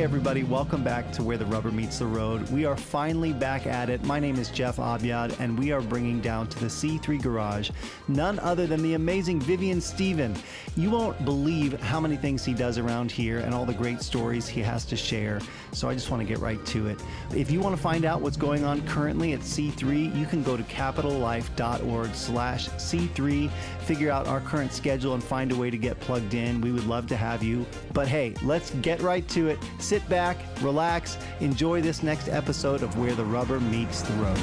Hey everybody, welcome back to Where the Rubber Meets the Road. We are finally back at it. My name is Jeff Abiad, and we are bringing down to the C3 Garage none other than the amazing Vivian Stephen. You won't believe how many things he does around here and all the great stories he has to share. So I just want to get right to it. If you want to find out what's going on currently at C3, you can go to capitallife.org/C3, figure out our current schedule and find a way to get plugged in. We would love to have you. But hey, let's get right to it. Sit back, relax, enjoy this next episode of Where the Rubber Meets the Road.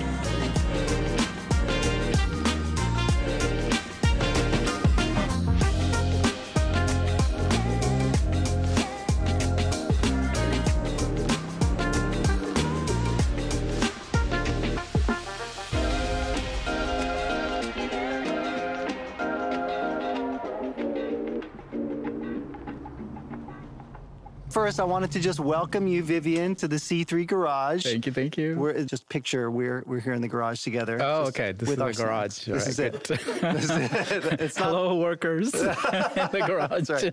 First, I wanted to just welcome you, Vivian, to the C3 Garage. Thank you. We're here in the garage together. Oh, okay. This is the garage. This is it. It's not... Hello, workers in the garage. That's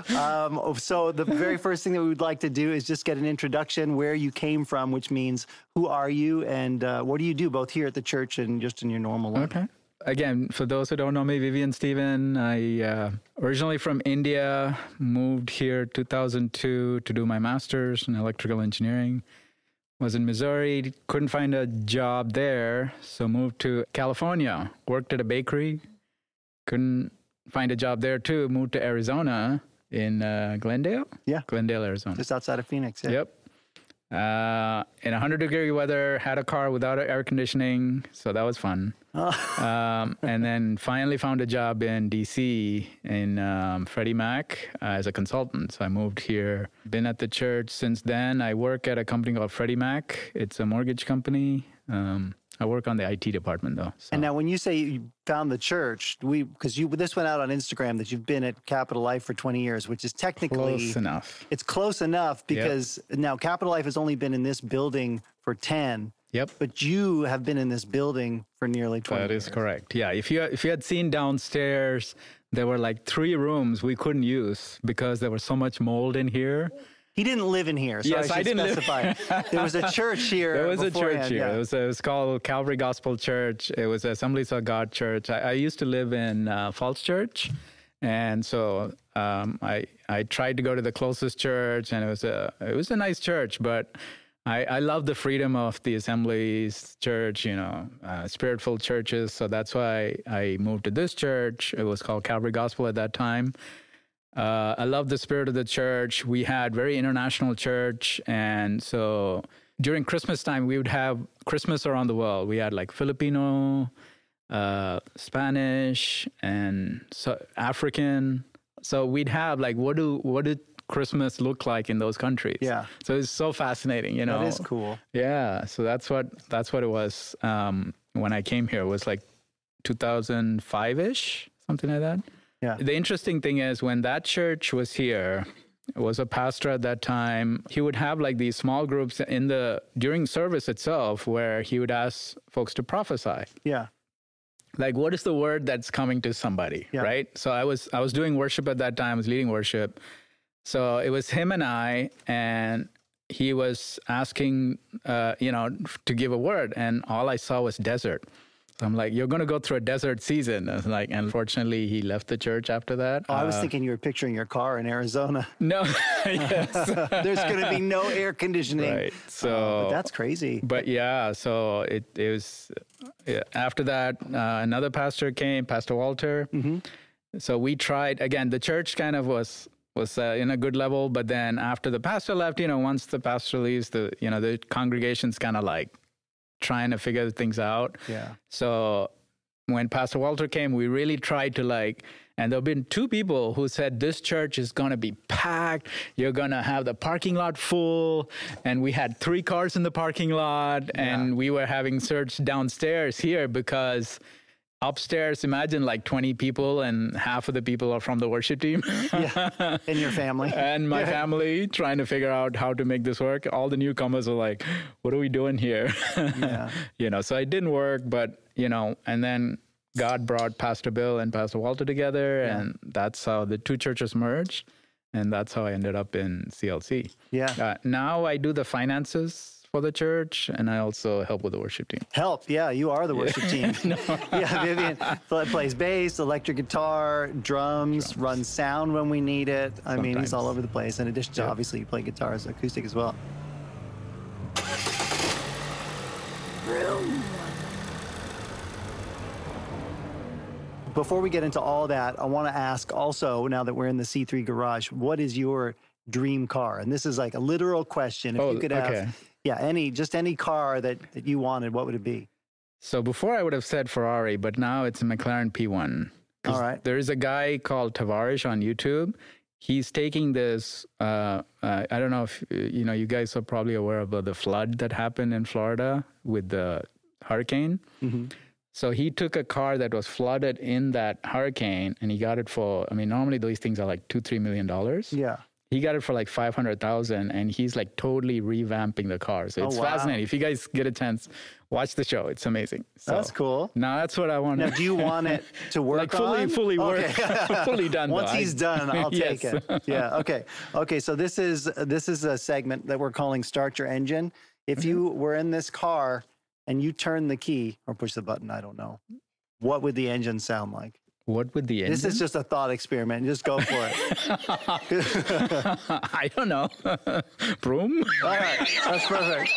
right. So the very first thing that we would like to do is just get an introduction, where you came from, which means who are you and what do you do both here at the church and just in your normal life? Okay. Again, for those who don't know me, Vivian Stephen, I originally from India, moved here 2002 to do my master's in electrical engineering. Was in Missouri, couldn't find a job there, so moved to California, worked at a bakery, couldn't find a job there too, moved to Arizona in Glendale? Yeah. Glendale, Arizona. Just outside of Phoenix, yeah. Yep. In 100-degree weather, had a car without air conditioning, so that was fun. And then finally found a job in D.C. in Freddie Mac as a consultant. So I moved here. Been at the church since then. I work at a company called Freddie Mac. It's a mortgage company. I work on the IT department, though. So. And now when you say you found the church, this went out on Instagram that you've been at Capital Life for 20 years, which is technically... Close enough. It's close enough because now Capital Life has only been in this building for 10. Yep. But you have been in this building for nearly 20 years. That is correct. Yeah. If you had seen downstairs, there were like 3 rooms we couldn't use because there was so much mold in here. He didn't live in here, so yes, I should specify. There was a church here. There was a church here. Yeah. It was called Calvary Gospel Church. It was Assemblies of God Church. I used to live in Falls Church, and so I tried to go to the closest church, and it was a nice church, but I love the freedom of the Assemblies Church, spirit-filled churches. So that's why I moved to this church. It was called Calvary Gospel at that time. I love the spirit of the church. We had very international church. And so during Christmas time, we would have Christmas around the world. We had like Filipino, Spanish, and so African. So we'd have like, what did Christmas look like in those countries? Yeah. So it's so fascinating, That is cool. Yeah. So that's what it was when I came here. It was like 2005-ish, something like that. Yeah. The interesting thing is when that church was here, it was a pastor at that time, he would have like these small groups during service itself where he would ask folks to prophesy. Yeah. Like, what is the word that's coming to somebody, right? So I was doing worship at that time. I was leading worship. So it was him and I, and he was asking, to give a word, and all I saw was desert. So I'm like, you're going to go through a desert season. I was like, unfortunately, he left the church after that. Oh, I was thinking you were picturing your car in Arizona. No, yes. There's going to be no air conditioning. Right. So, but that's crazy. But yeah, so it was, after that, another pastor came, Pastor Walter. Mm-hmm. So we tried, again, the church kind of was in a good level, but then after the pastor left, once the pastor leaves, the congregation's kind of like trying to figure things out. Yeah. So when Pastor Walter came, we really tried to and there have been 2 people who said, this church is going to be packed. You're going to have the parking lot full. And we had 3 cars in the parking lot, and we were having search downstairs here because upstairs, imagine like 20 people and half of the people are from the worship team. Yeah, and your family. And my family trying to figure out how to make this work. All the newcomers are like, what are we doing here? Yeah. So it didn't work, but, and then God brought Pastor Bill and Pastor Walter together, and that's how the 2 churches merged. And that's how I ended up in CLC. Yeah. Now I do the finances for the church, and I also help with the worship team. Help, yeah, you are the worship team. Yeah, Vivian plays bass, electric guitar, drums, runs sound when we need it. I mean, he's all over the place. In addition to, obviously, you play guitars, acoustic as well. Before we get into all that, I want to ask also, now that we're in the C3 garage, what is your dream car? And this is like a literal question. If you could have, just any car that you wanted, what would it be? So before I would have said Ferrari, but now it's a McLaren P1. All right. There is a guy called Tavares on YouTube. He's taking this, I don't know if, you guys are probably aware of the flood that happened in Florida with the hurricane. Mm-hmm. So he took a car that was flooded in that hurricane, and he got it for, normally these things are like $2-3 million. Yeah. He got it for like $500,000, and he's like totally revamping the car. So it's fascinating. If you guys get a chance, watch the show. It's amazing. So that's cool. Now that's what I want. Now, do you want it to work like fully work, fully done? Once he's done, I'll take it. Yeah. Okay. Okay. So this is a segment that we're calling "Start Your Engine." If you were in this car and you turn the key or push the button, I don't know, what would the engine sound like? What would the engine? This is just a thought experiment. Just go for it. I don't know. Broom? All right. That's perfect.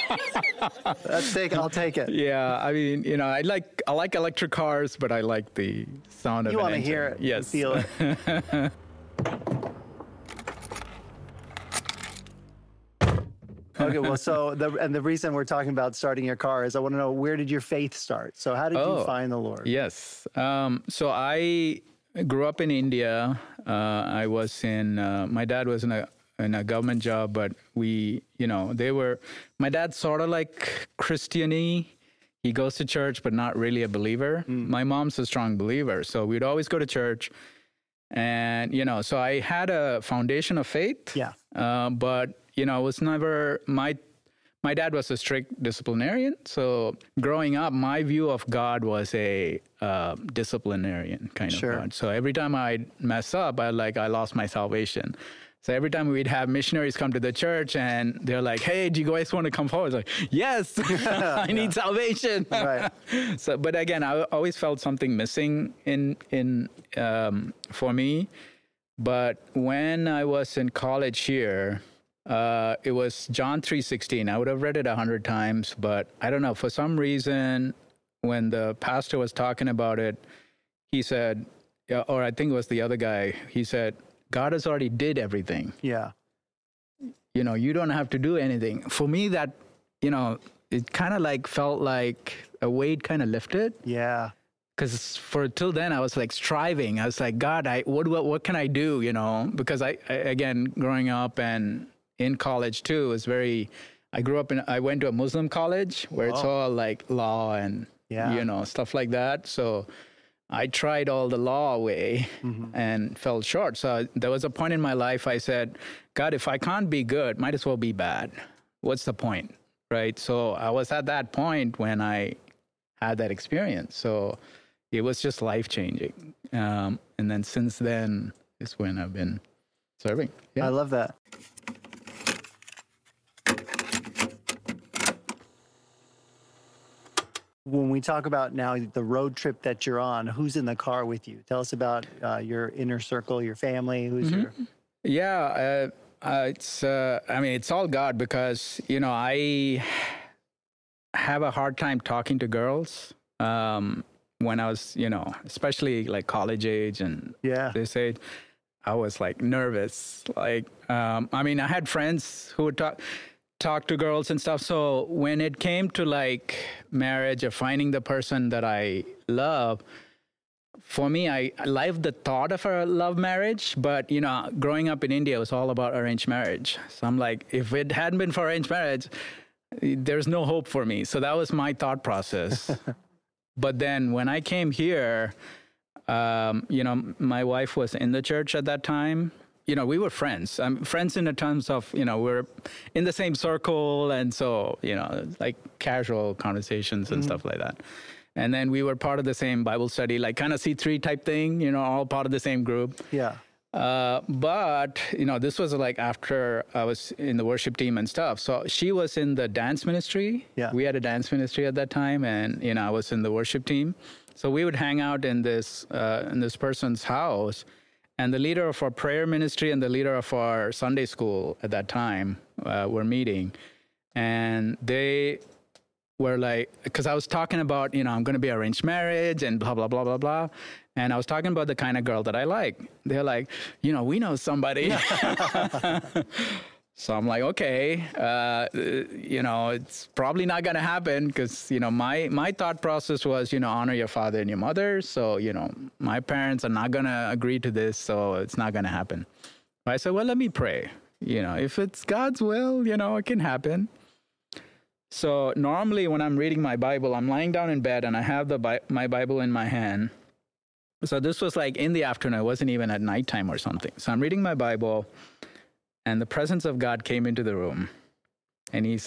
I'll take it. Yeah. I like electric cars, but I like the sound of an engine. You want to hear it. Yes. Feel it. Okay, well, so the reason we're talking about starting your car is I want to know, where did your faith start? So how did you find the Lord? Yes. So I grew up in India. I was my dad was in a government job, but my dad's sort of like Christian-y. He goes to church, but not really a believer. My mom's a strong believer. So we'd always go to church. And, so I had a foundation of faith. Yeah. But it was never, my dad was a strict disciplinarian. So growing up, my view of God was a disciplinarian kind of God. So every time I'd mess up, I lost my salvation. So every time we'd have missionaries come to the church and they're like, hey, do you guys want to come forward? I was like, yes, I need salvation. Right. So, but again, I always felt something missing for me. But when I was in college here, it was John 3:16. I would have read it 100 times, but I don't know. For some reason, when the pastor was talking about it, he said, or I think it was the other guy, he said, God has already did everything. Yeah. You don't have to do anything. For me, that, it kind of felt like a weight kind of lifted. Yeah. Because till then I was striving. I was like, God, what can I do? Because I again, growing up and in college too, I went to a Muslim college where it's all law and, stuff like that. So I tried all the law away and fell short. So there was a point in my life I said, God, if I can't be good, might as well be bad. What's the point? Right? So I was at that point when I had that experience. So it was just life-changing. And then since then is when I've been serving. Yeah. I love that. When we talk about now the road trip that you're on, who's in the car with you? Tell us about your inner circle, your family. Who's your? Yeah, it's all God because I have a hard time talking to girls. When I was, especially college age and this age, I was nervous. I had friends who would talk to girls and stuff. So when it came to marriage or finding the person that I love, for me, I loved the thought of a love marriage, but growing up in India, it was all about arranged marriage. So I'm like, if it hadn't been for arranged marriage, there's no hope for me. So that was my thought process. But then when I came here, my wife was in the church at that time. We were friends. Friends in the terms of, we're in the same circle. And so, casual conversations and stuff like that. And then we were part of the same Bible study, kind of C3 type thing, all part of the same group. Yeah. But, this was like after I was in the worship team and stuff. So she was in the dance ministry. Yeah. We had a dance ministry at that time, and, I was in the worship team. So we would hang out in this person's house, and the leader of our prayer ministry and the leader of our Sunday school at that time were meeting. And they were like, because I was talking about, I'm going to be arranged marriage and blah, blah, blah, blah, blah. And I was talking about the kind of girl that I like. They're like, we know somebody. So I'm like, okay, it's probably not going to happen because, my thought process was, honor your father and your mother. So, my parents are not going to agree to this, so it's not going to happen. But I said, well, let me pray. If it's God's will, it can happen. So normally when I'm reading my Bible, I'm lying down in bed and I have my Bible in my hand. So this was like in the afternoon. It wasn't even at nighttime or something. So I'm reading my Bible, and the presence of God came into the room. And he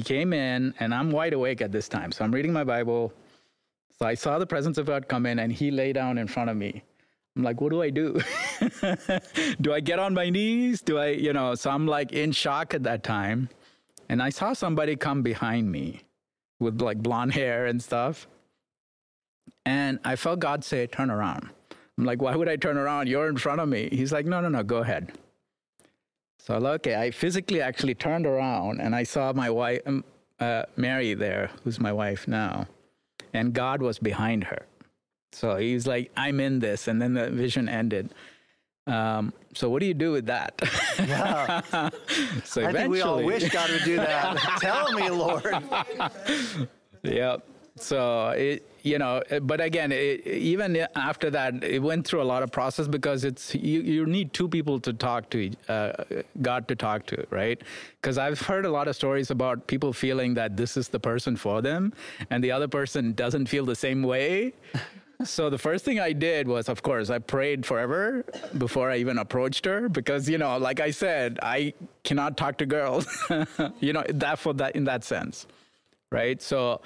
came in, and I'm wide awake at this time. So I'm reading my Bible. So I saw the presence of God come in, and he lay down in front of me. I'm like, what do I do? Do I get on my knees? So I'm like in shock at that time. And I saw somebody come behind me with like blonde hair and stuff. And I felt God say, turn around. I'm like, why would I turn around? You're in front of me. He's like, no, go ahead. So okay, I physically actually turned around and I saw my wife, Mary there, who's my wife now. And God was behind her. So he's like, I'm in this. And then the vision ended. So what do you do with that? Yeah. So I think we all wish God would do that. Tell me, Lord. Yeah. So but again, even after that, it went through a lot of process because you need two people to talk to, God to talk to, right? Because I've heard a lot of stories about people feeling that this is the person for them, and the other person doesn't feel the same way. So the first thing I did was, of course, I prayed forever before I even approached her because, like I said, I cannot talk to girls, in that sense, right? So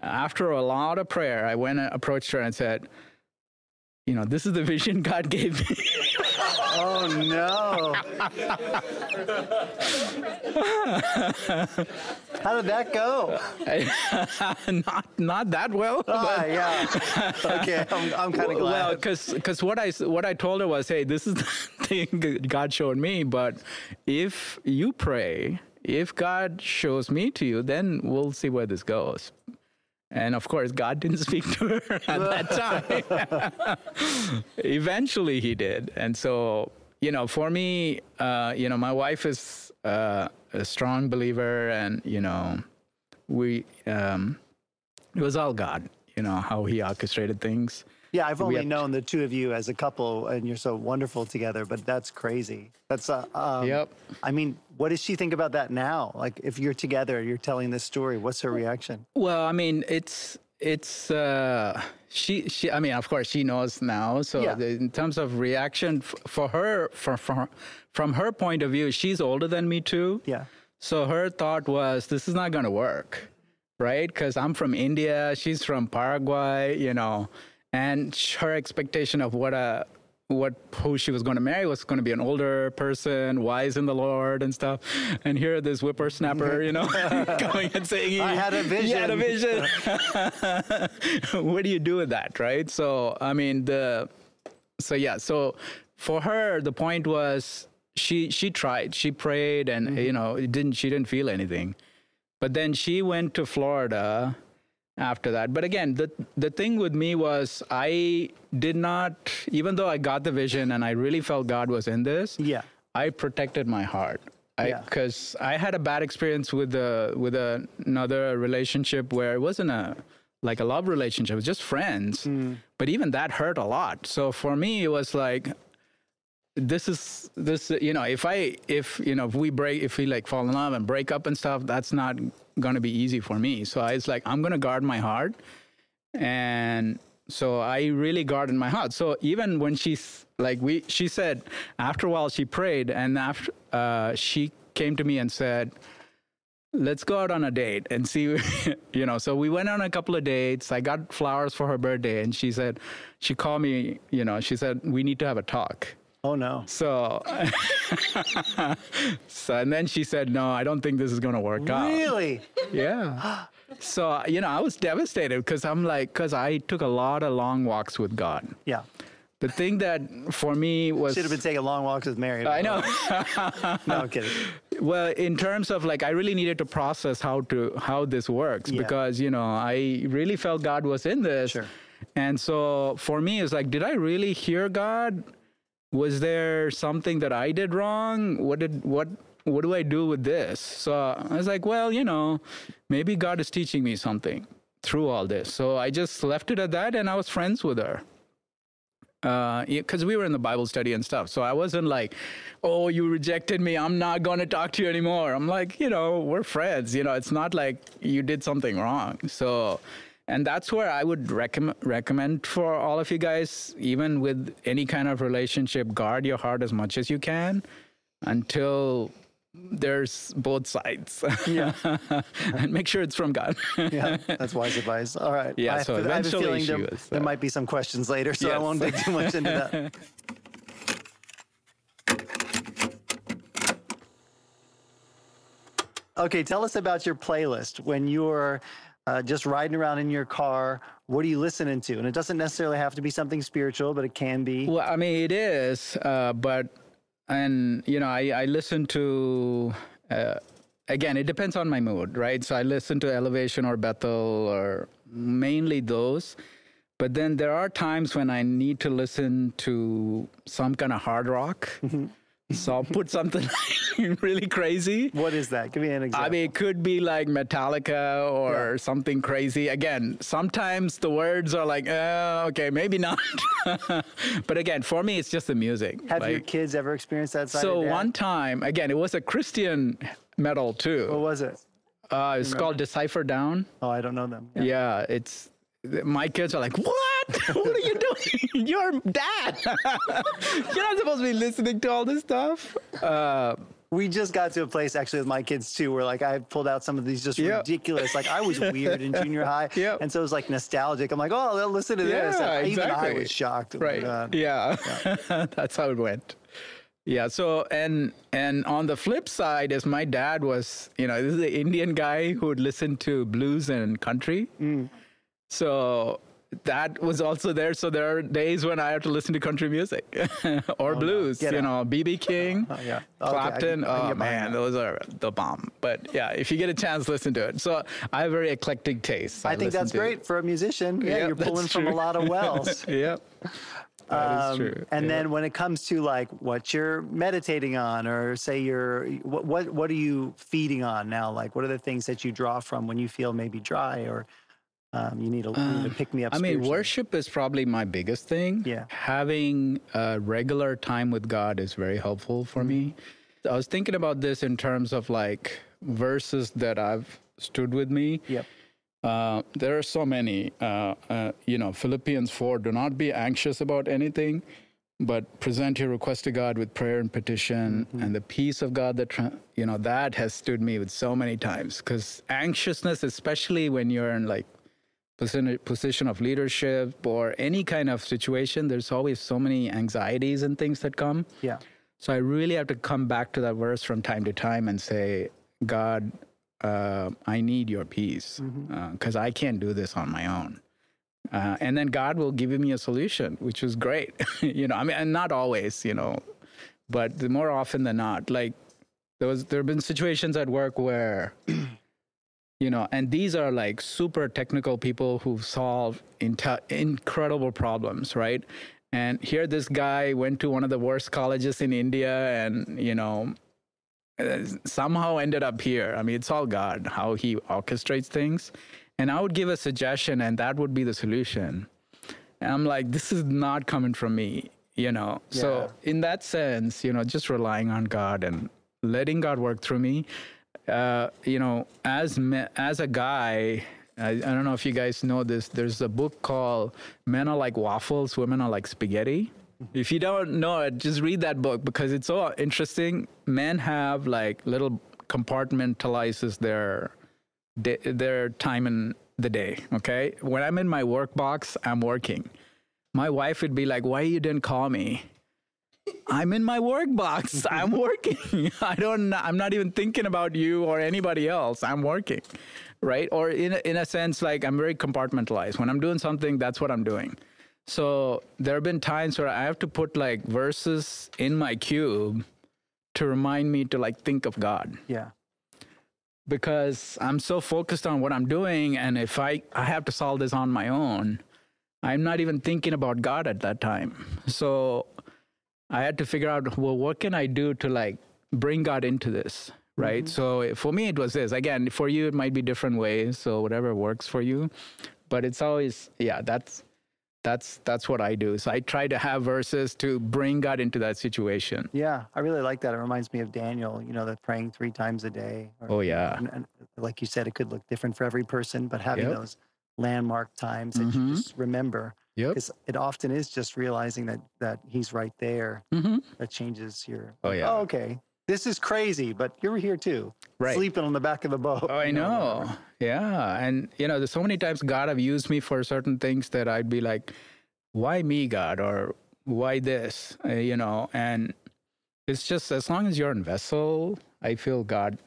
after a lot of prayer, I went and approached her and said, this is the vision God gave me. Oh, no. How did that go? Not that well. Yeah. Okay, I'm kind of glad. Well, because what I told her was, hey, this is the thing God showed me, but if you pray, if God shows me to you, then we'll see where this goes. And of course, God didn't speak to her at that time. Eventually he did. And so, for me, my wife is a strong believer, and, it was all God, how he orchestrated things. Yeah, I've only known the two of you as a couple, and you're so wonderful together, but that's crazy. That's, yep. I mean, what does she think about that now? Like, if you're together, you're telling this story, what's her reaction? Well, I mean, she, I mean, of course she knows now. So Yeah. in terms of reaction for her, from her point of view, she's older than me too. Yeah. So her thought was, this is not going to work, right? Because I'm from India, she's from Paraguay, and her expectation of who she was going to marry was going to be an older person, wise in the Lord and stuff. And here this whippersnapper, coming and saying, I had a vision. You had a vision. What do you do with that, right? So, I mean, so for her, the point was she tried, she prayed, and, she didn't feel anything. But then she went to Florida after that. But again, the thing with me was I did not, even though I got the vision and I really felt God was in this, I protected my heart. Because I had a bad experience with another relationship where it wasn't a love relationship, it was just friends. But even that hurt a lot. So for me, it was like, if we fall in love and break up and stuff, that's not going to be easy for me. So I was like, I'm going to guard my heart. And so I really guarded my heart. So even when she said, after a while she prayed, and after she came to me and said, let's go out on a date and see, So we went on a couple of dates. I got flowers for her birthday, and she called me, she said, we need to have a talk. Oh, no. So, and then she said, no, I don't think this is going to work out. Really? Yeah. So, I was devastated because I took a lot of long walks with God. Yeah. The thing that for me was... Should have been taking long walks with Mary. I know. No, I'm kidding. Well, in terms of I really needed to process how this works because, I really felt God was in this. Sure. And so for me, it's did I really hear God? Was there something that I did wrong? What do I do with this? So I was like, well, maybe God is teaching me something through all this. So I just left it at that, and I was friends with her. Because we were in the Bible study and stuff. So I wasn't like, oh, you rejected me, I'm not going to talk to you anymore. I'm like, we're friends. It's not like you did something wrong. So, and that's where I would recommend for all of you guys, even with any kind of relationship, guard your heart as much as you can until there's both sides. Yeah. And make sure it's from God. Yeah, that's wise advice. All right. Yeah, I have a feeling there might be some questions later, so I won't dig too much into that. Okay, tell us about your playlist. When you're just riding around in your car, what are you listening to? And it doesn't necessarily have to be something spiritual, but it can be. Well, I mean, it is, but... And, I listen to, again, it depends on my mood, right? So I listen to Elevation or Bethel or mainly those. But then there are times when I need to listen to some kind of hard rock. Mm-hmm. So I'll put something really crazy. What is that? Give me an example. I mean, it could be like Metallica or something crazy. Again, sometimes the words are like, okay, maybe not. But again, for me, it's just the music. Have your kids ever experienced that side So of dad? one time, again, it was a Christian metal too. What was it? It's called Decipher Down. Oh, I don't know them. Yeah, my kids are like, what? What are you doing? You're dad. You're not supposed to be listening to all this stuff. We just got to a place actually with my kids too, where I pulled out some of these just ridiculous, I was weird in junior high. Yep. And so it was nostalgic. I'm like, oh, they'll listen to this. And Exactly. even I was shocked. Right. Yeah. That's how it went. Yeah. So, and on the flip side is my dad was, this is the Indian guy who would listen to blues and country. Mm. So that was also there. So there are days when I have to listen to country music or blues, B.B. King, Clapton. Okay, man, those are the bomb. But yeah, if you get a chance, listen to it. So I have very eclectic taste. I think that's great for a musician. Yeah, you're pulling from a lot of wells. Yep. That is true. And then when it comes to what you're meditating on, or say what are you feeding on now? What are the things that you draw from when you feel maybe dry or you need to pick me up? I mean, worship is probably my biggest thing. Yeah. Having a regular time with God is very helpful for me. I was thinking about this in terms of verses that I've stood with me. Yep. There are so many. Philippians 4, do not be anxious about anything, but present your request to God with prayer and petition, and the peace of God that has stood me with so many times. Because anxiousness, especially when you're in position of leadership or any kind of situation, there's always so many anxieties and things that come. Yeah. So I really have to come back to that verse from time to time and say, God, I need your peace because I can't do this on my own. And then God will give me a solution, which is great. And not always, but more often than not, there have been situations at work where, and these are super technical people who've solved incredible problems, right? And here this guy went to one of the worst colleges in India and, somehow ended up here. I mean, it's all God, how he orchestrates things. And I would give a suggestion, and that would be the solution. And I'm like, this is not coming from me, Yeah. So in that sense, just relying on God and letting God work through me. As a guy, I don't know if you guys know this, there's a book called Men Are Like Waffles, Women Are Like Spaghetti. If you don't know it, just read that book because it's so interesting. Men have little compartmentalizes their time in the day, okay? When I'm in my work box, I'm working. My wife would be like, why you didn't call me? I'm in my work box. I'm working. I'm not even thinking about you or anybody else. I'm working, right? Or in a sense, like I'm very compartmentalized. When I'm doing something, that's what I'm doing. So there have been times where I have to put like verses in my cube to remind me to like think of God. Yeah. Because I'm so focused on what I'm doing, and if I have to solve this on my own, I'm not even thinking about God at that time. So I had to figure out, well, what can I do to like bring God into this, right? Mm-hmm. So for me, it was this. Again, for you, it might be different ways. So whatever works for you, but it's always, that's what I do. So I try to have verses to bring God into that situation. Yeah, I really like that. It reminds me of Daniel, that praying 3 times a day. And like you said, it could look different for every person, but having those landmark times that you just remember. Because it often is just realizing that he's right there that changes your, okay, this is crazy, but you're here too. Right. Sleeping on the back of the boat. Oh, I know. Yeah. And, there's so many times God have used me for certain things that I'd be like, why me, God? Or why this? And it's just, as long as you're in vessel, I feel God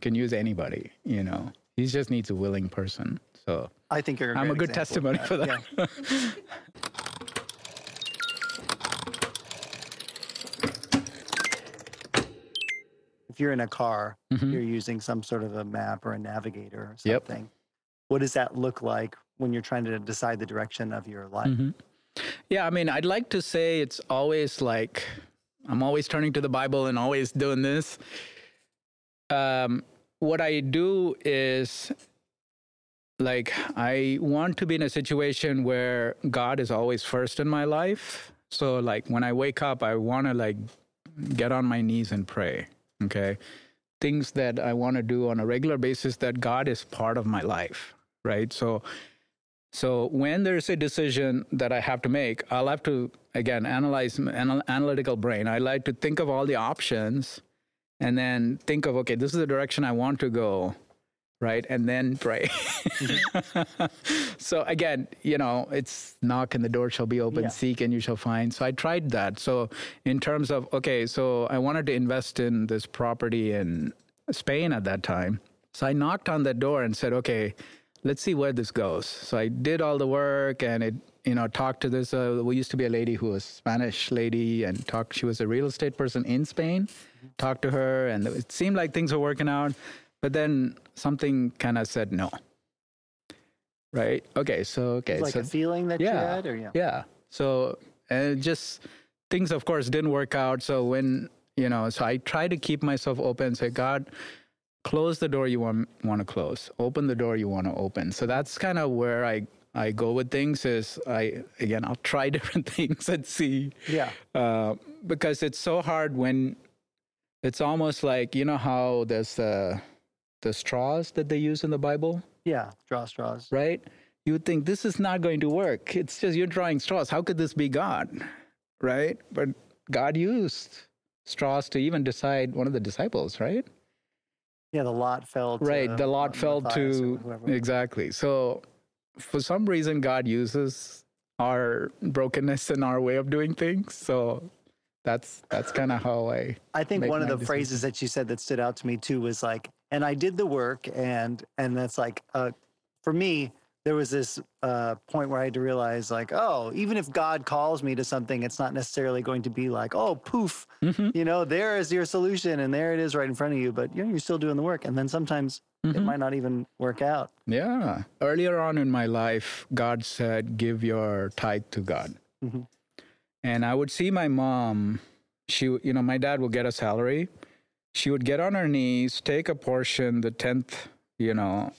can use anybody, He just needs a willing person. So I think I'm a good testimony for that. Yeah. If you're in a car, you're using some sort of a map or a navigator or something. Yep. What does that look like when you're trying to decide the direction of your life? Yeah, I mean, I'd like to say it's always like, I'm always turning to the Bible and always doing this. What I do is, like, I want to be in a situation where God is always first in my life. So, like, when I wake up, I want to, like, get on my knees and pray. Okay, things that I want to do on a regular basis, that God is part of my life, right? So when there's a decision that I have to make, I'll have to, again, analyze analytical brain. I like to think of all the options and then think of, okay, this is the direction I want to go, right? And then pray. So again, it's knock and the door shall be open, seek and you shall find. So I tried that. So in terms of, okay, so I wanted to invest in this property in Spain at that time. So I knocked on that door and said, okay, let's see where this goes. So I did all the work and talked to this, we used to be a lady who was a Spanish lady and she was a real estate person in Spain, talked to her and it seemed like things were working out. But then something kind of said no. Right? Okay, so... Like a feeling that you had? Or Yeah. So, and just things, of course, didn't work out. So when, so I try to keep myself open and say, God, close the door you want to close. Open the door you want to open. So that's kind of where I go with things is I'll try different things and see. Yeah. Because it's so hard when it's almost like, how there's the straws that they use in the Bible? Yeah, draw straws. Right? You would think this is not going to work. It's just you're drawing straws. How could this be God? Right? But God used straws to even decide one of the disciples, right? Yeah, the lot fell to... Right, the lot fell to... Exactly. So for some reason, God uses our brokenness and our way of doing things. So that's kind of how I think one of the phrases that you said that stood out to me too was like, and I did the work, and that's like, for me, there was this point where I had to realize like, oh, even if God calls me to something, it's not necessarily going to be like, oh, poof, there is your solution and there it is right in front of you, but you're still doing the work. And then sometimes it might not even work out. Yeah. Earlier on in my life, God said, give your tithe to God. And I would see my mom, my dad would get a salary. She would get on her knees, take a portion, the 10th,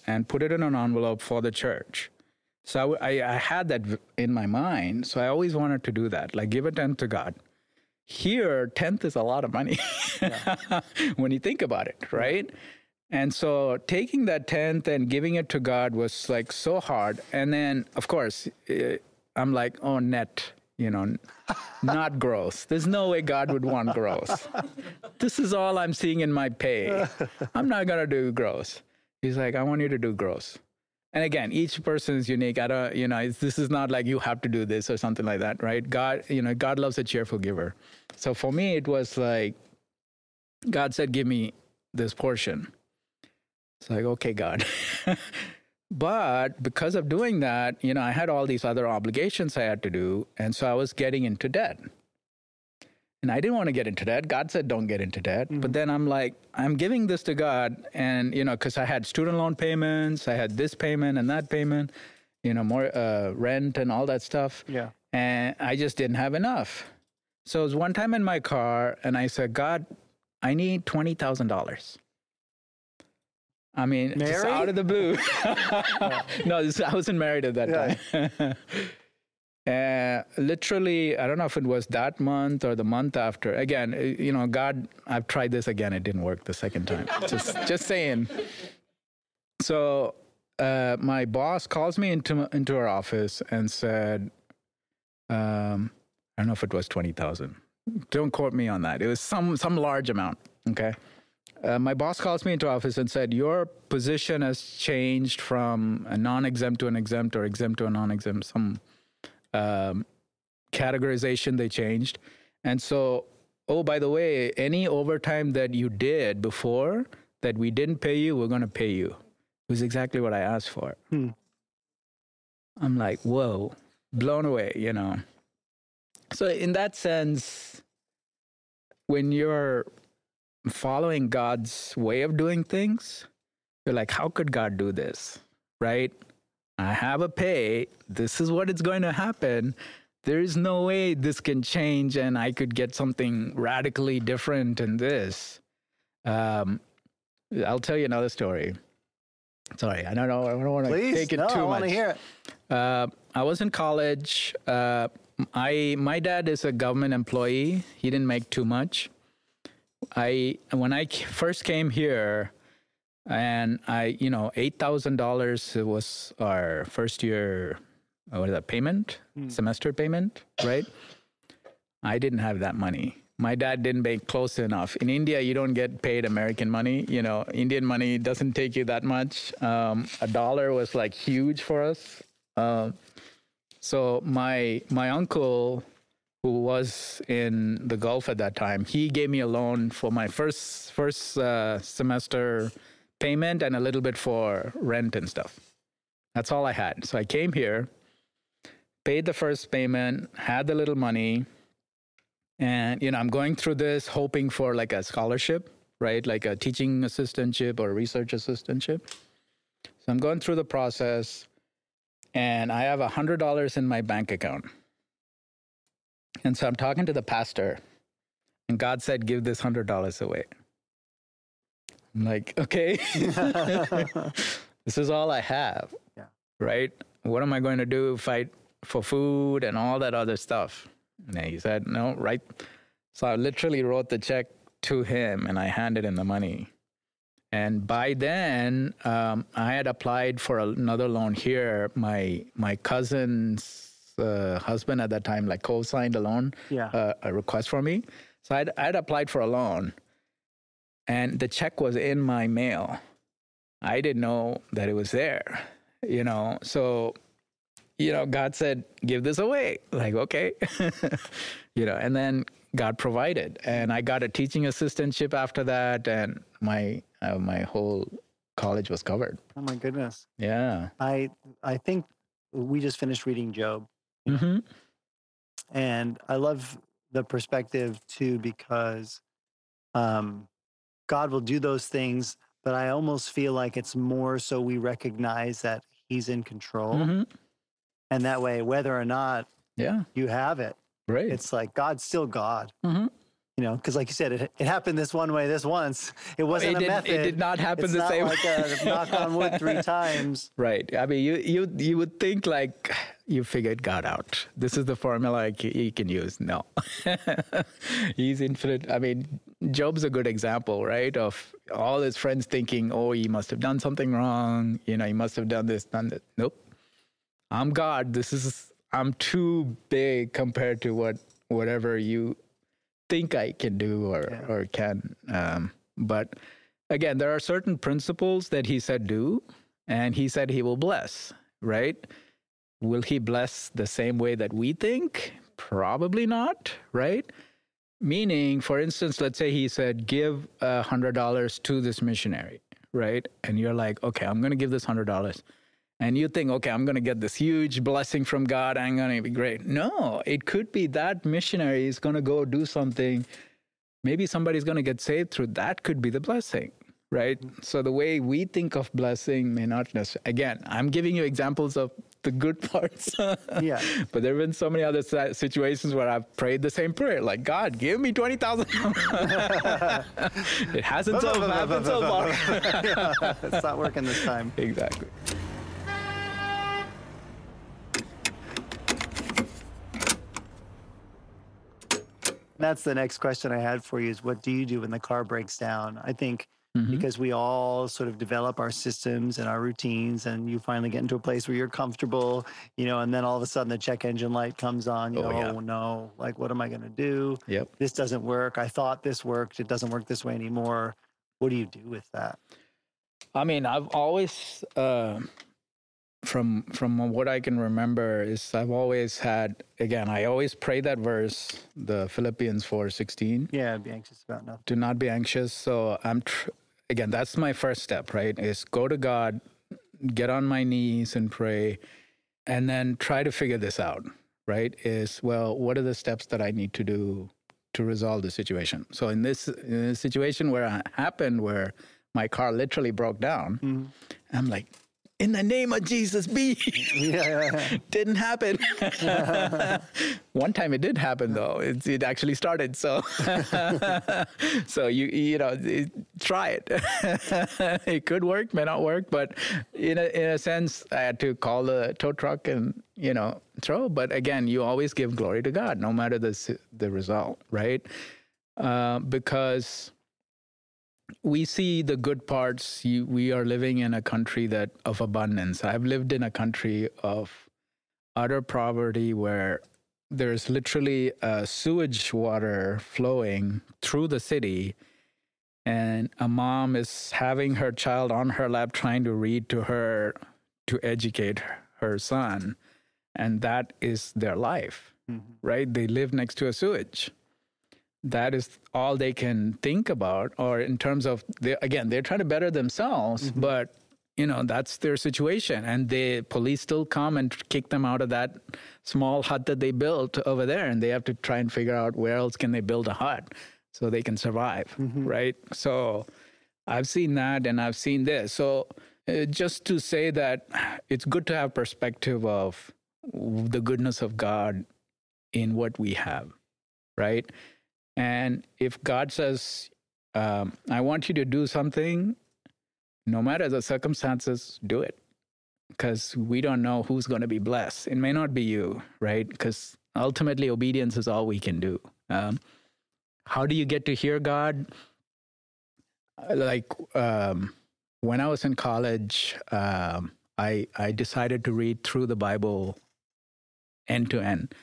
and put it in an envelope for the church. So I had that in my mind. So I always wanted to do that, like give a 10th to God. Here, 10th is a lot of money when you think about it, right? And so taking that 10th and giving it to God was like so hard. And then, of course, I'm like, oh, net, not gross. There's no way God would want gross. This is all I'm seeing in my pay. I'm not going to do gross. He's like, I want you to do gross. And again, each person is unique. I don't, this is not like you have to do this or something like that, right? God, God loves a cheerful giver. So for me, it was like, God said, give me this portion. It's like, okay, God. But because of doing that, I had all these other obligations I had to do. And so I was getting into debt. And I didn't want to get into debt. God said, don't get into debt. Mm-hmm. But then I'm like, I'm giving this to God. And, because I had student loan payments, I had this payment and that payment, more rent and all that stuff. Yeah. And I just didn't have enough. So it was one time in my car and I said, God, I need $20,000. I mean, just out of the blue. No, I wasn't married at that time. Literally, I don't know if it was that month or the month after. Again, God, I've tried this again. It didn't work the second time. just saying. So my boss calls me into her office and said, I don't know if it was 20,000. Don't quote me on that. It was some large amount. Okay. My boss calls me into office and said, your position has changed from a non-exempt to an exempt or exempt to a non-exempt, some categorization they changed. And so, oh, by the way, any overtime that you did before that we didn't pay you, we're going to pay you. It was exactly what I asked for. I'm like, whoa, blown away, So in that sense, when you're following God's way of doing things, you're like, how could God do this? Right? I have a pay. This is what is going to happen. There is no way this can change and I could get something radically different in this. I'll tell you another story. Sorry, I don't know. I don't want to take it too much. I want to hear it. I was in college. My dad is a government employee. He didn't make too much. When I first came here, and $8,000 was our first year, payment, semester payment, right? I didn't have that money. My dad didn't make close enough. In India, you don't get paid American money. Indian money doesn't take you that much. $1 was like huge for us. So my uncle, who was in the Gulf at that time, he gave me a loan for my first semester payment and a little bit for rent and stuff. That's all I had. So I came here, paid the first payment, had the little money, and I'm going through this hoping for like a scholarship, right? Like a teaching assistantship or a research assistantship. So I'm going through the process, and I have $100 in my bank account. And so I'm talking to the pastor, and God said, give this $100 away. I'm like, okay, this is all I have, right? What am I going to do? Fight for food and all that other stuff? And he said, no, right? So I literally wrote the check to him, and I handed him the money. And by then, I had applied for another loan here. My cousin's husband at that time co-signed a loan, a request for me. So I'd applied for a loan, and the check was in my mail. I didn't know that it was there, So, God said, give this away. Like, okay, and then God provided, and I got a teaching assistantship after that, and my whole college was covered. Oh my goodness. Yeah. I think we just finished reading Job. Mm-hmm. And I love the perspective too, because God will do those things, but I almost feel like it's more so we recognize that he's in control. Mm-hmm. And that way, whether or not you have it, right? It's like God's still God. Mm-hmm. Because like you said, it happened this one way this once. It wasn't a method. It did not happen the same way. It's not like a knock on wood 3 times. Right. I mean, you would think like you figured God out. This is the formula he can use. No. He's infinite. I mean, Job's a good example, right? Of all his friends thinking, oh, he must have done something wrong. He must have done this, done that. Nope. I'm God. I'm too big compared to whatever you think I can do or can. But again, there are certain principles that he said do, and he said he will bless, right? Will he bless the same way that we think? Probably not, right? Meaning, for instance, let's say he said, give $100 to this missionary, right? And you're like, okay, I'm going to give this $100. And you think, okay, I'm going to get this huge blessing from God. I'm going to be great. No, it could be that missionary is going to go do something. Maybe somebody's going to get saved through that could be the blessing, right? So the way we think of blessing may not necessarily. Again, I'm giving you examples of the good parts. Yeah. But there have been so many other situations where I've prayed the same prayer, like, God, give me 20,000. It hasn't happened so far. Yeah, it's not working this time. Exactly. That's the next question I had for you is what do you do when the car breaks down? I think because we all sort of develop our systems and our routines and you finally get into a place where you're comfortable, and then all of a sudden the check engine light comes on, oh no, like what am I going to do? Yep. This doesn't work. I thought this worked. It doesn't work this way anymore. What do you do with that? I mean, I've always, from what I can remember is I've always had, again, I always pray that verse, the Philippians 4:16. Yeah, be anxious about nothing. Do not be anxious. So again, that's my first step, right? Is go to God, get on my knees and pray, and then try to figure this out, right? What are the steps that I need to do to resolve the situation? So in this situation where my car literally broke down, I'm like, in the name of Jesus, be. Didn't happen. One time it did happen, though. It actually started. So, try it. It could work, may not work, but in a sense, I had to call the tow truck and throw. But again, you always give glory to God, no matter the result, right? Because we see the good parts. We are living in a country of abundance. I've lived in a country of utter poverty where there's literally sewage water flowing through the city, and a mom is having her child on her lap trying to read to her to educate her son, and that is their life, right? They live next to a sewage. That is all they can think about, or in terms of, they're trying to better themselves, but, that's their situation. And the police still come and kick them out of that small hut that they built over there, and they have to try and figure out where else can they build a hut so they can survive, right? So I've seen that, and I've seen this. So just to say that it's good to have perspective of the goodness of God in what we have, right? And if God says, I want you to do something, no matter the circumstances, do it. Because we don't know who's going to be blessed. It may not be you, right? Because ultimately, obedience is all we can do. How do you get to hear God? When I was in college, I decided to read through the Bible end to end.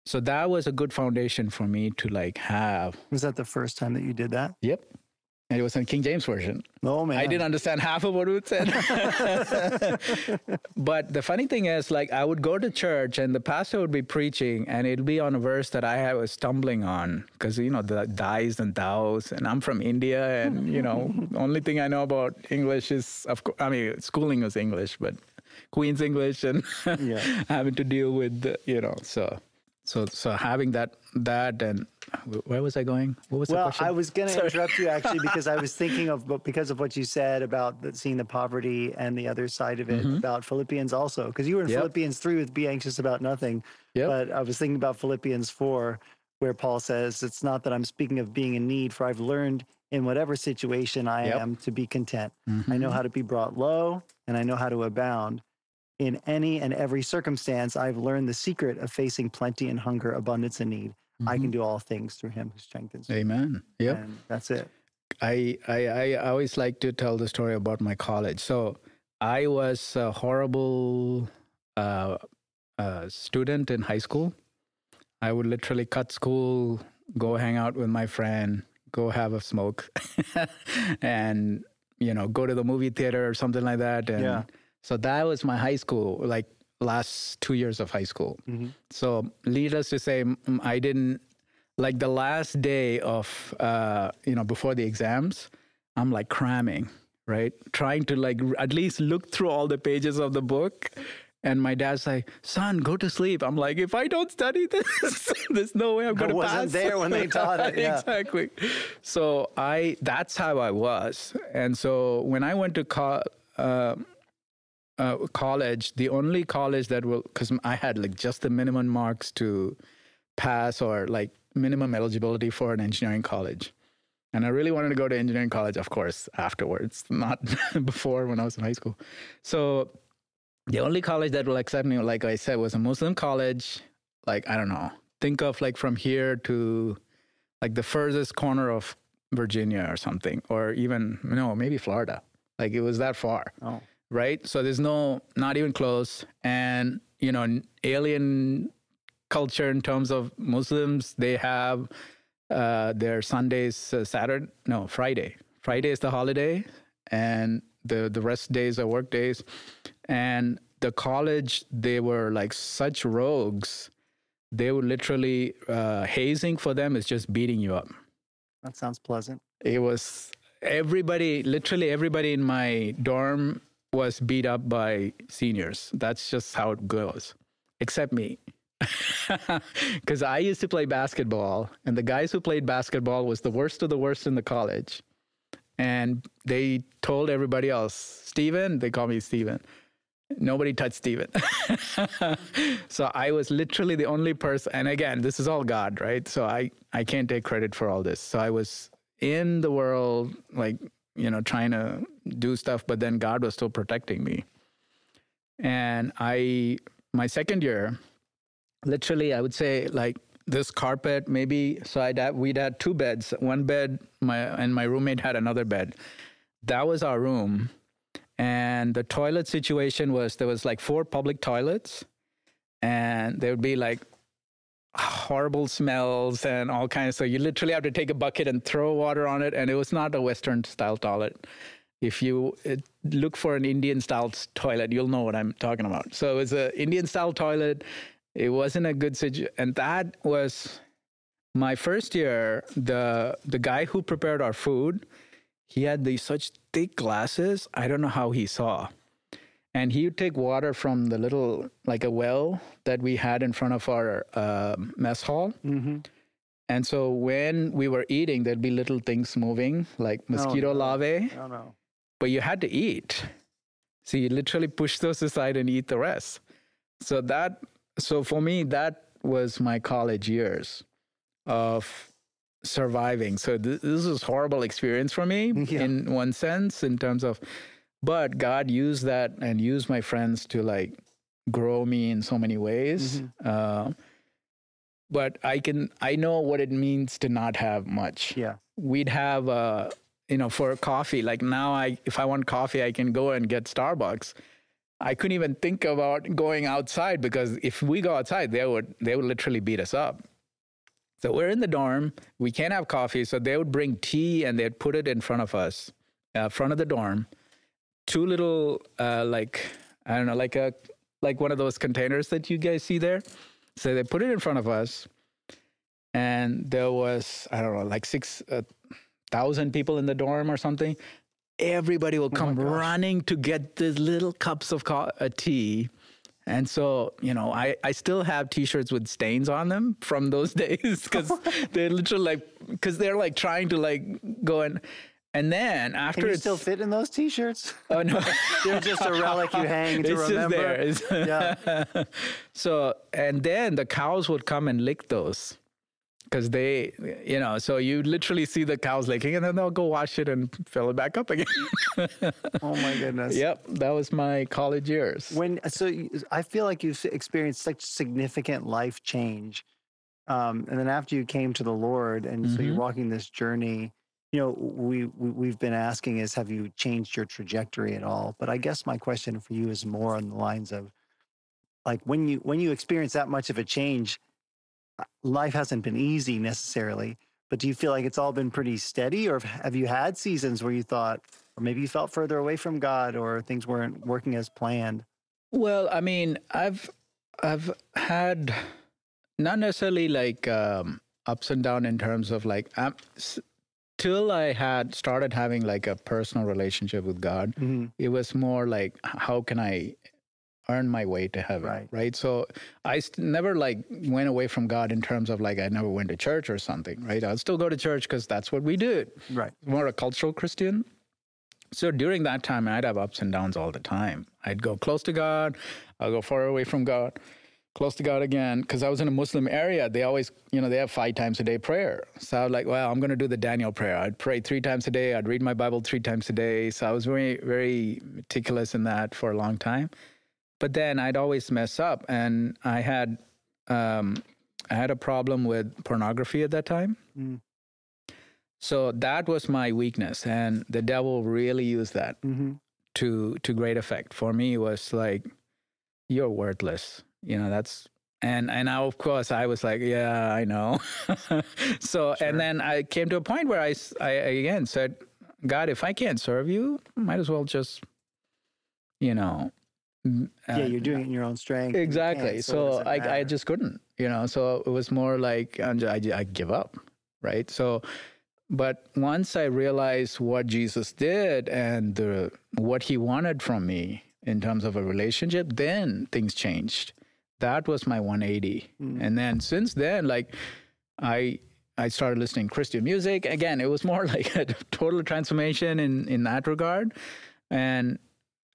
So that was a good foundation for me to have. Was that the first time that you did that? Yep. And it was in King James Version. Oh, man. I didn't understand half of what it said. But the funny thing is, I would go to church and the pastor would be preaching and it'd be on a verse that I was stumbling on because, the thys and thous. And I'm from India and, the only thing I know about English is, of course, schooling was English, but Queen's English and having to deal with, So having that and where was I going? What was the question? Well, I was going to interrupt you actually because I was thinking because of what you said about seeing the poverty and the other side of it, about Philippians also, because you were in Philippians 3 with be anxious about nothing. But I was thinking about Philippians 4 where Paul says, it's not that I'm speaking of being in need, for I've learned in whatever situation I am to be content. I know how to be brought low and I know how to abound. In any and every circumstance, I've learned the secret of facing plenty and hunger, abundance and need. I can do all things through him who strengthens me. Amen. Yep. And that's it. I always like to tell the story about my college. So I was a horrible a student in high school, I would literally cut school, go hang out with my friend, go have a smoke, and go to the movie theater or something like that. And so that was my high school, like last 2 years of high school. Mm-hmm. So needless to say, I didn't like the last day of before the exams. I'm like cramming, right? Trying to like at least look through all the pages of the book. And my dad's like, son, go to sleep. I'm like, if I don't study this, there's no way I'm going to pass. I wasn't there when they taught it. Yeah. Exactly. So that's how I was. And so when I went to college, the only college that because I had like just the minimum marks to pass or like minimum eligibility for an engineering college. And I really wanted to go to engineering college, of course, afterwards, not before when I was in high school. So the only college that will accept me, like I said, was a Muslim college. Like, I don't know, think of like from here to like the furthest corner of Virginia or something, or even, maybe Florida. Like it was that far, right? So there's not even close. And, alien culture in terms of Muslims, they have their Sundays, Friday. Friday is the holiday, and the rest days are work days. And the college, they were like such rogues. They would literally, hazing for them is just beating you up. That sounds pleasant. It was literally everybody in my dorm was beat up by seniors. That's just how it goes, except me. Because I used to play basketball, and the guys who played basketball was the worst of the worst in the college. And they told everybody else, Stephen, they call me Stephen. Nobody touched Stephen. So I was literally the only person. And again, this is all God, right? So I can't take credit for all this. So I was in the world, like, trying to do stuff, but then God was still protecting me. And my second year, literally, I would say like this carpet, maybe. So we'd had two beds, one bed, and my roommate had another bed. That was our room. And the toilet situation was, there was like 4 public toilets, and there would be like horrible smells and all kinds. So you literally have to take a bucket and throw water on it. And it was not a Western style toilet. If you look for an Indian style toilet, you'll know what I'm talking about. So it was an Indian style toilet. It wasn't a good situation. And that was my first year. The guy who prepared our food, he had these such thick glasses. I don't know how he saw. And he would take water from the little, like a well that we had in front of our mess hall. Mm-hmm. And so when we were eating, there'd be little things moving, like mosquito larvae. Oh, no. But you had to eat. So you literally push those aside and eat the rest. So for me, that was my college years of surviving. So this was a horrible experience for me in one sense, in terms of, but God used that and used my friends to like grow me in so many ways. Mm-hmm. But I know what it means to not have much. Yeah. We'd have, for coffee, like now if I want coffee, I can go and get Starbucks. I couldn't even think about going outside, because if we go outside, they would literally beat us up. So we're in the dorm, we can't have coffee. So they would bring tea and they'd put it in front of us, front of the dorm. 2 little, like one of those containers that you guys see there. So they put it in front of us, and there was, I don't know, like 6,000 people in the dorm or something. Everybody will come running to get these little cups of tea. And so, I still have T-shirts with stains on them from those days, because they're literally because they're like trying to like go and then after Can you still fit in those T-shirts? Oh, no. They're just a relic you hang to remember. Just there. Yeah. So, and then the cows would come and lick those. Because they, so you literally see the cows licking, and then they'll go wash it and fill it back up again. Oh my goodness. Yep, that was my college years. So I feel like you've experienced such significant life change, and then after you came to the Lord, and so you're walking this journey. We've been asking is, have you changed your trajectory at all? But I guess my question for you is more on the lines of like when you experience that much of a change, life hasn't been easy necessarily, but do you feel like it's all been pretty steady, or have you had seasons where you thought, or maybe you felt further away from God, or things weren't working as planned? Well, I mean, I've had not necessarily like ups and downs in terms of like till I had started having like a personal relationship with God. Mm-hmm. It was more like, how can I earn my way to heaven, right? So I never like went away from God in terms of like I never went to church or something, right? I'd still go to church because that's what we did. Right. More a cultural Christian. So during that time, I'd have ups and downs all the time. I'd go close to God. I'll go far away from God, close to God again. Because I was in a Muslim area. They always, they have 5 times a day prayer. So I was like, well, I'm going to do the Daniel prayer. I'd pray 3 times a day. I'd read my Bible 3 times a day. So I was very, very meticulous in that for a long time. But then I'd always mess up. And I had a problem with pornography at that time. Mm. So that was my weakness, and the devil really used that to great effect. For me, it was like, you're worthless. And now, of course, I was like, yeah, I know. So, sure. And then I came to a point where I again said, God, if I can't serve you, might as well just, yeah, you're doing it in your own strength. Exactly. So I just couldn't, so it was more like, I give up, right? So, but once I realized what Jesus did and what he wanted from me in terms of a relationship, then things changed. That was my 180. Mm. And then since then, like I started listening to Christian music. Again, it was more like a total transformation in that regard. And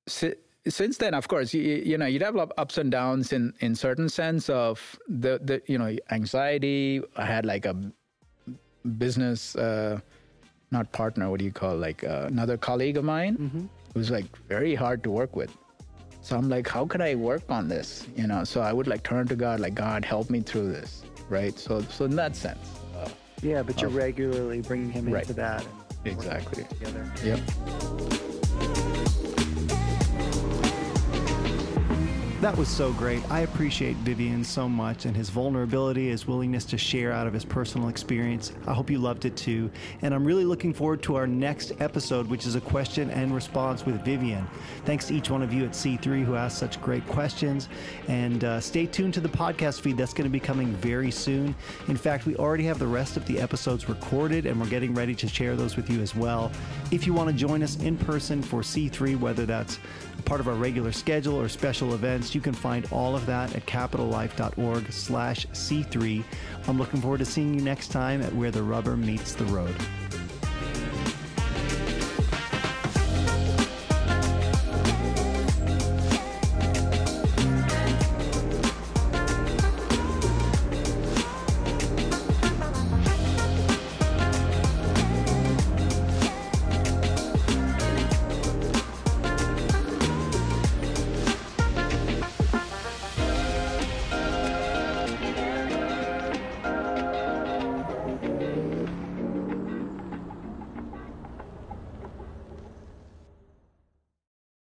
since then, of course, you develop ups and downs in certain sense of the anxiety. I had like a business, not partner, what do you call, like another colleague of mine. Mm-hmm. It was like very hard to work with. So I'm like, how can I work on this? So I would like turn to God, like, God, help me through this, right? So in that sense. Yeah, but you're regularly bringing him into that. And exactly. Together. Yep. That was so great. I appreciate Vivian so much and his vulnerability, his willingness to share out of his personal experience. I hope you loved it too. And I'm really looking forward to our next episode, which is a question and response with Vivian. Thanks to each one of you at C3 who asked such great questions. And stay tuned to the podcast feed. That's going to be coming very soon. In fact, we already have the rest of the episodes recorded, and we're getting ready to share those with you as well. If you want to join us in person for C3, whether that's part of our regular schedule or special events, you can find all of that at capitallife.org/C3. I'm looking forward to seeing you next time at Where the Rubber Meets the Road.